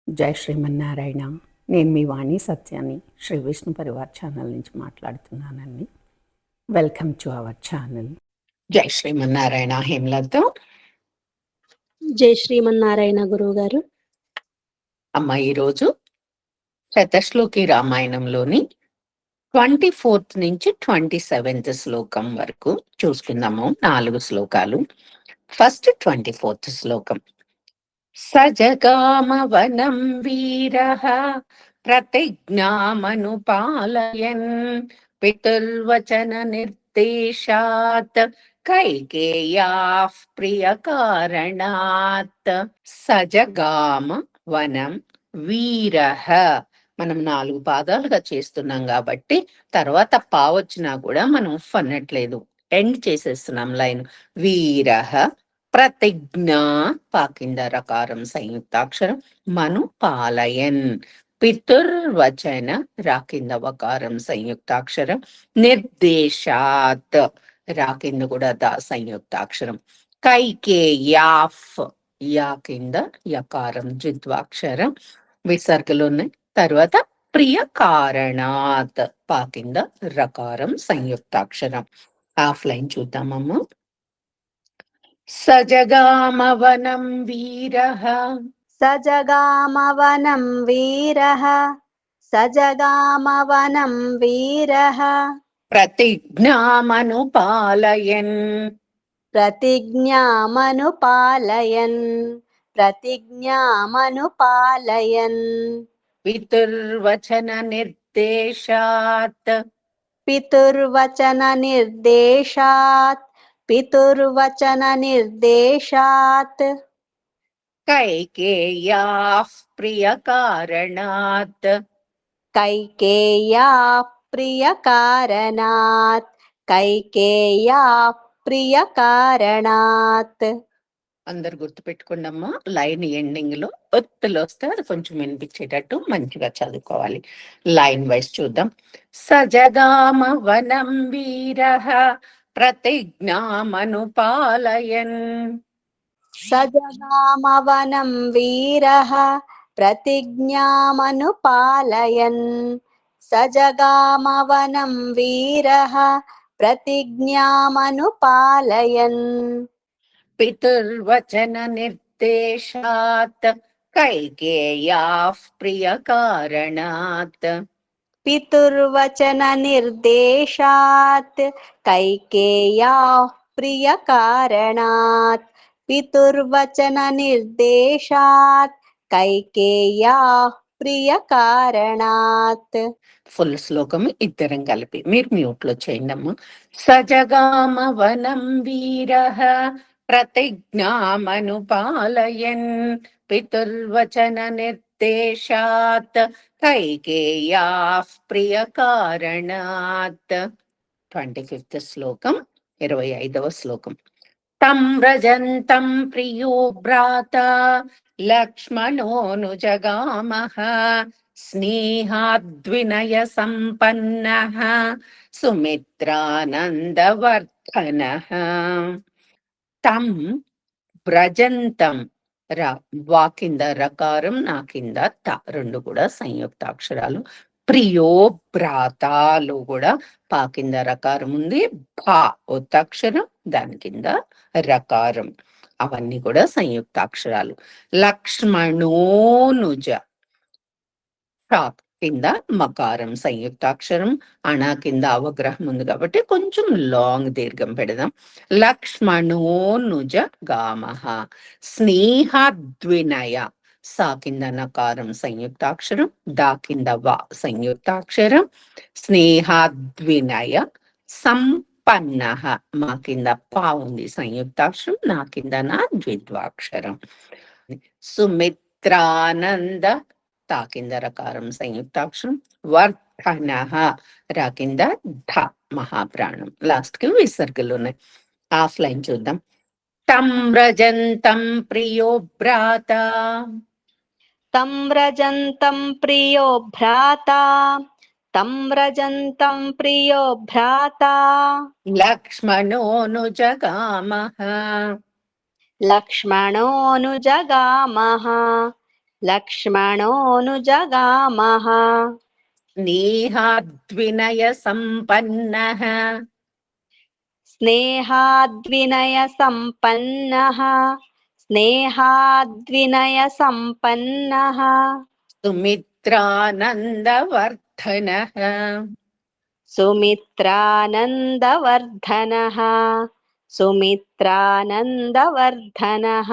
జై శ్రీమన్నారాయణ. నేను మీ వాణి సత్యాన్ని శ్రీ విష్ణు పరివార్ ఛానల్ నుంచి మాట్లాడుతున్నానండి. Welcome to our channel. జై శ్రీమన్నారాయణ. హేమలత. జై శ్రీమన్నారాయణ గురువు గారు. అమ్మ, ఈరోజు శతశ్లోకి రామాయణంలోని 24th నుంచి 27th శ్లోకం వరకు చూసుకుందాము. 4 శ్లోకాలు. ఫస్ట్ 24th శ్లోకం. సజగామవనం వీరః ప్రతిజ్ఞామనుపాలయన్ పితుర్వచన నిర్దేశాత్ కైకేయాః ప్రియకారణాత్. సజగామ వనం వీరః. మనం 4 పాదాలుగా చేస్తున్నాం కాబట్టి తర్వాత పా వచ్చినా కూడా మనం అన్నట్లేదు, ఎండ్ చేసేస్తున్నాం లైన్. వీరః ప్రతిజ్ఞా పాకింద రకారం సంయుక్తాక్షరం మను పాలయన్. పితుర్వచన రాకింద వకారం సంయుక్తాక్షరం. నిర్దేశాత్ రాకింద కూడా ద సంయుక్తాక్షరం. కైకేయాఫ్ యా కింద యకారం ద్విత్వాక్షరం. విసర్గలు ఉన్నాయి. తర్వాత ప్రియ కారణాత్ పాకింద రకారం సంయుక్తాక్షరం. ఆఫ్లైన్ చూద్దామమ్మా. సజగామవనం వీరః. సజగామవనం వీరః. సజగామవనం వీరః. ప్రతిజ్ఞామనుపాలయన్. ప్రతిజ్ఞామనుపాలయన్. ప్రతిజ్ఞామనుపాలయన్. పితుర్వచన నిర్దేశాత్. పితుర్వచన నిర్దేశాత్. పితుర్వచన నిర్దేశాత్. కైకేయాః ప్రియకారణాత్. కైకేయా ప్రియకారణాత్. కైకేయా ప్రియకారణాత్. అందరు గుర్తుపెట్టుకోండమ్మా, లైన్ ఎండింగ్ లో ఒత్తులు వస్తే అది కొంచెం వినిపించేటట్టు మంచిగా చదువుకోవాలి. లైన్ వైజ్ చూద్దాం. సజగామ వనం వీరః ప్రతిజ్ఞామనుపాలయన్. సజగామవనం వీరః ప్రతిజ్ఞామనుపాలయన్. సజగామవనం వీరః ప్రతిజ్ఞామనుపాలయన్. పితుర్వచన నిర్దేశాత్ కైకేయాః ప్రియకారణాత్. పితుర్వచన నిర్దేశాత్ కైకేయా ప్రియకారణాత్. పితుర్వచన నిర్దేశాత్ కైకేయా ప్రియకారణాత్. ఫుల్ శ్లోకం ఇద్దరం కలిపి మీరు మ్యూట్ లో చేయండి అమ్మా. సజగామ వనం వీరః ప్రతిజ్ఞామనుపాలయన్ పితుర్వచన నిర్దేశాత్ కైకేయాః ప్రియకారణాత్. 25th శ్లోకం. 25వ శ్లోకం. తం వ్రజంతం ప్రియో భ్రాత లక్ష్మణోనుజగామః స్నేహాద్వినయ సంపన్నః సుమిత్రానందవర్ధనః. తం వ్రజంతం వా కింద రకారం, నా కింద త, రెండు కూడా సంయుక్తాక్షరాలు. ప్రియో భ్రాతలో కూడా పా కింద రకారం ఉంది, భా ఒత్తక్షరం, దాని కింద రకారం. అవన్నీ కూడా సంయుక్తాక్షరాలు. లక్ష్మణోనుజ కింద మకారం సంయుక్తాక్షరం. అణ కింద అవగ్రహం ఉంది కాబట్టి కొంచెం లాంగ్ దీర్ఘం పెడదాం. లక్ష్మణోనుజ గామః. స్నేహాద్వినయ సా కింద నకారం సంయుక్తాక్షరం, దా కింద వా సంయుక్తాక్షరం. స్నేహాద్వినయ సంపన్నః మా కింద పా ఉంది సంయుక్తాక్షరం, నా కింద నా ద్విత్వాక్షరం. సుమిత్రానంద తా కింద రకారం సంయుక్తాక్షరం. వర్ధనః రా కింద ధ మహాప్రాణం. లాస్ట్ కి విసర్గలు ఉన్నాయి. ఆఫ్లైన్ చూద్దాం. తం వ్రజంతం ప్రియో భ్రాత. తం వ్రజంతం ప్రియో భ్రాత. తం వ్రజంతం ప్రియో భ్రాత. లక్ష్మణోనుజగామః. లక్ష్మణోనుజగామః. లక్ష్మణోనుజగామః స్నేహాద్వినయ సంపన్నః స్నేహాద్వినయ సంపన్నః స్నేహాద్వినయ సంపన్నః సుమిత్రానందవర్ధనః సుమిత్రానందవర్ధనః సుమిత్రానందవర్ధనః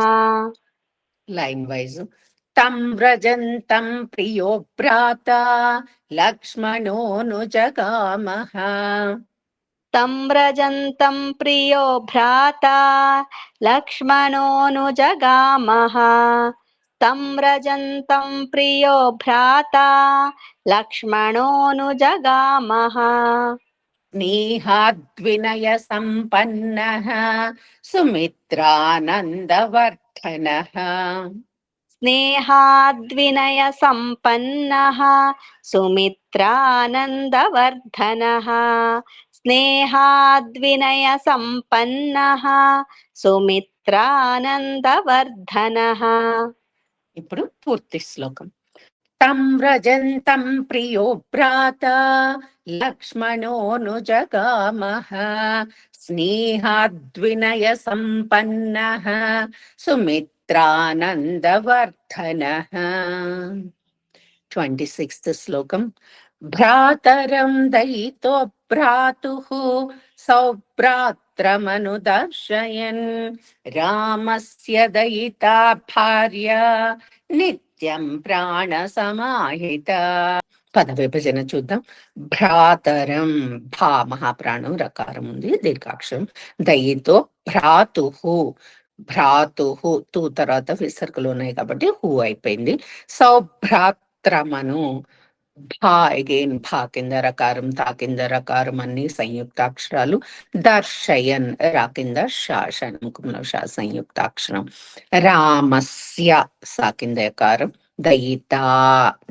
లైన్ వైజ్ తం వ్రజంతం ప్రియో భ్రాత లక్ష్మణోనుజగామః తం వ్రజంతం ప్రియో భ్రాతా లక్ష్మణోనుజగామః తం వ్రజంతం ప్రియో భ్రాతా లక్ష్మణోనుజగామః స్నేహాద్వినయ సంపన్నః సుమిత్రానందవర్ధనః స్నేహాద్వినయ సంపన్నః సుమిత్రానందవర్ధనః స్నేహాద్వినయ సంపన్నః సుమిత్రానందవర్ధనః ఇప్పుడు పూర్తి శ్లోకం తం వ్రజంతం ప్రియో భ్రాత లక్ష్మణోనుజగామః స్నేహాద్వినయ సంపన్నః సుమిత్రానందవర్ధనః 26th శ్లోకం భ్రాతరం దయితో భ్రాతుః సౌభ్రాత్రమనుదర్శయన్ రామస్య దయితా భార్య నిత్యం ప్రాణ సమాహిత. పద విభజన చూద్దాం. భ్రాతరం, భా మహాప్రాణం రకారం ఉంది, దీర్ఘాక్షరం. దయితో భ్రాతుః, భ్రాతుః తూ తర్వాత విసర్గలు ఉన్నాయి కాబట్టి హూ అయిపోయింది. సౌభ్రాత్రమను, భా అగైన్ భా కింద రకారం, తా కింద రకారం, అన్ని సంయుక్తాక్షరాలు. దర్శయన్ రా కింద షా, షణ్ముఖంలో షా సంయుక్తాక్షరం. రామస్య సా కింద యకారం. దయితా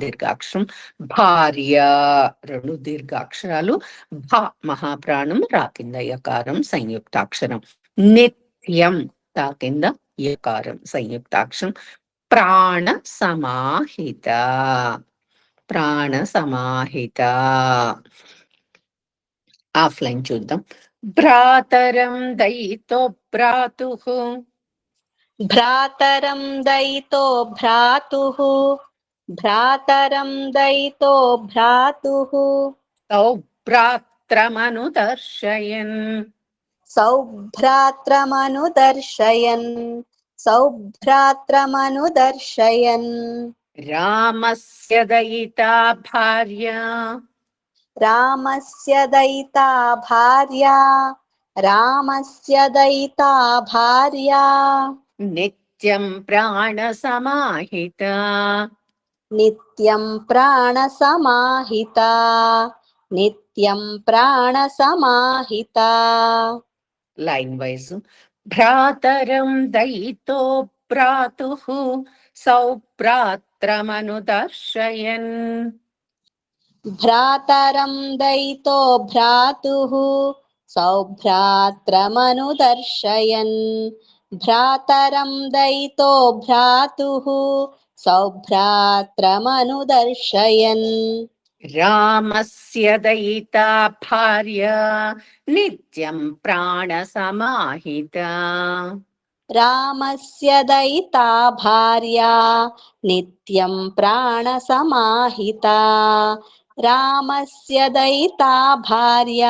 దీర్ఘాక్షరం. భార్య రెండు దీర్ఘాక్షరాలు. భా మహాప్రాణం రా కింద యకారం సంయుక్తాక్షరం. నిత్యం తా కింద యకారం సంయుక్తాక్షరం. ప్రాణ సమాహిత, ప్రాణ సమాహిత. ఆఫ్లైన్ చూద్దాం. భ్రాతరం దయితో భ్రాతుః, భ్రాతరం దయితో భ్రాతుః భ్రాతరం దయితో భ్రాతుః సౌభ్రాత్రమనుదర్శయన్, సౌభ్రాత్రమనుదర్శయన్ సౌభ్రాత్రమనుదర్శయన్ రామస్య దయితా భార్య, రామస్య దయితా భార్య రామస్య దయితా భార్య నిత్యం ప్రాణ సమాహిత, నిత్యం ప్రాణ సమాహిత నిత్యం ప్రాణ సమాహిత. లైన్ వైజ్ భ్రాతరం దయితో భ్రాతుః సౌభ్రాత్రమనుదర్శయన్, భ్రాతరం దయితో భ్రాతుః సౌభ్రాత్రమనుదర్శయన్ భ్రాతరం దయితో భ్రాతుః సౌభ్రాత్రమనుదర్శయన్ రామస్య దయితా భార్య నిత్యం ప్రాణ సమాహిత, రామస్య దయితా భార్య నిత్యం ప్రాణ సమాహిత రామస్య దయితా భార్య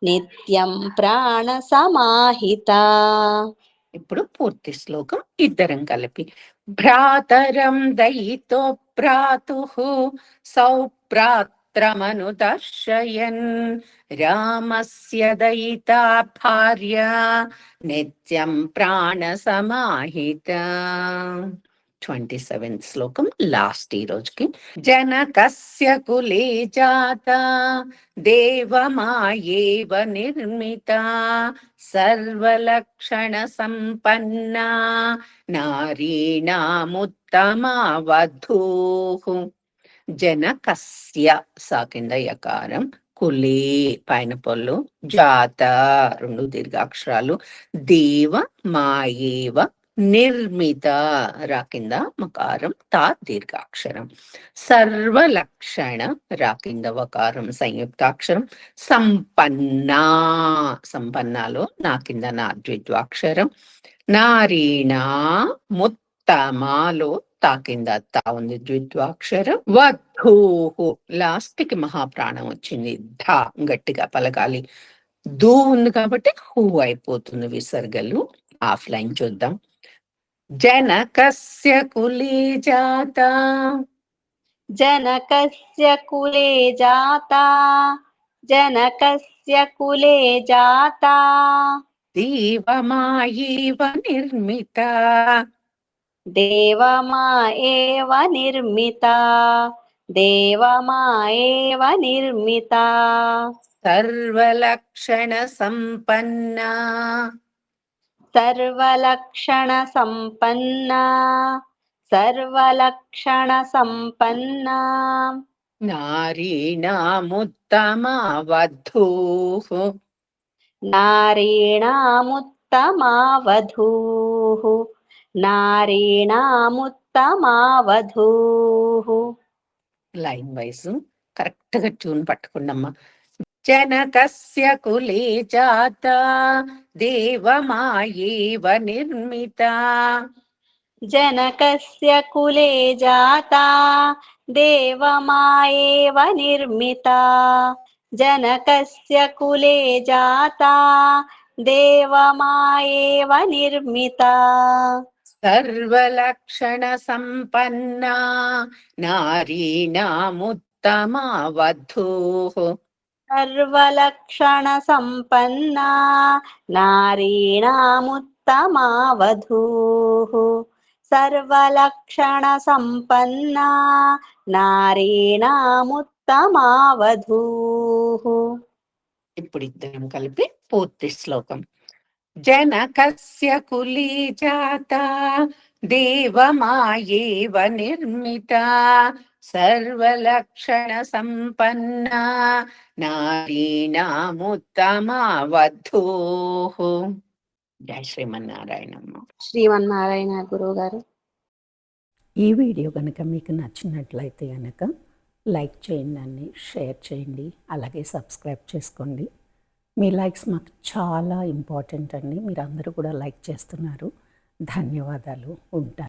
నిత్యం ప్రాణ సమాహిత. ఇప్పుడు పూర్తి శ్లోకం ఇద్దరం కలిపి. భ్రాతరం దయితో భ్రాతుః సౌభ్రాత్రమనుదర్శయన్ రామస్య దయితా భార్య నిత్యం ప్రాణ సమాహిత. 27th శ్లోకం లాస్ట్ ఈ రోజుకి. జనకస్య కులే జాత దేవమాయేవ నిర్మిత సర్వలక్షణ సంపన్నా నారీణాముత్తమా వధూః. జనకస్య సా కింద యకారం, కులే పైన పొల్లు, జాత రెండు దీర్ఘాక్షరాలు, దేవ మాయేవ నిర్మిత రా కింద మకారం తా దీర్ఘాక్షరం. సర్వలక్షణ రా కింద వకారం సంయుక్తాక్షరం. సంపన్నా సంపన్నాలో నా కింద నా ద్విత్వాక్షరం. నారీణా ముత్తమాలో తా కింద తా ఉంది ద్విత్వాక్షరం. వధూహు లాస్ట్ కి మహాప్రాణం వచ్చింది, ధ గట్టిగా పలకాలి. దూ ఉంది కాబట్టి హూ అయిపోతుంది విసర్గలు. ఆఫ్లైన్ చూద్దాం. జనకస్య కులే జాత जनकस्य कुले जाता जनकस्य कुले जाता దేవమాయేవ నిర్మిత देवमा एव निर्मिता देवमा एव निर्मिता సర్వలక్షణ సంపన్నా सर्वलक्षण संपन्ना सर्वलक्षण संपन्ना నారీణాముత్తమా వధూః नारीणामुत्तमा वधूः नारीणामुत्तमा वधूः లైన్ వైజ్ కరెక్ట్ గా ట్యూన్ పట్టుకున్నమ్మా. జనకస్య కులే జాత దేవమాయేవ నిర్మిత जनकस्य कुले जाता देवमा एव निर्मिता जनकस्य कुले जाता देवमा एव निर्मिता సర్వలక్షణ సంపన్నా నారీణాముత్తమా వధూః सर्वलक्षण संपन्ना नारीणामुत्तमा वधूः सर्वलक्षण संपन्ना नारीणामुत्तमा वधूः ఇప్పుడు ఇద్దరం కలిపి పూర్తి శ్లోకం. జనకస్య కులే జాత దేవమాయేవ నిర్మిత సర్వలక్షణ సంపన్నా నారీణాముత్తమా వధూః. జై శ్రీమన్నారాయణమ్మ. శ్రీమన్నారాయణ గురువు గారు. ఈ వీడియో కనుక మీకు నచ్చినట్లయితే కనుక లైక్ చేయండి, షేర్ చేయండి, అలాగే సబ్స్క్రైబ్ చేసుకోండి. మీ లైక్స్ మాకు చాలా ఇంపార్టెంట్ అండి. మీరు అందరూ కూడా లైక్ చేస్తున్నారు. ధన్యవాదాలు. ఉంటాను.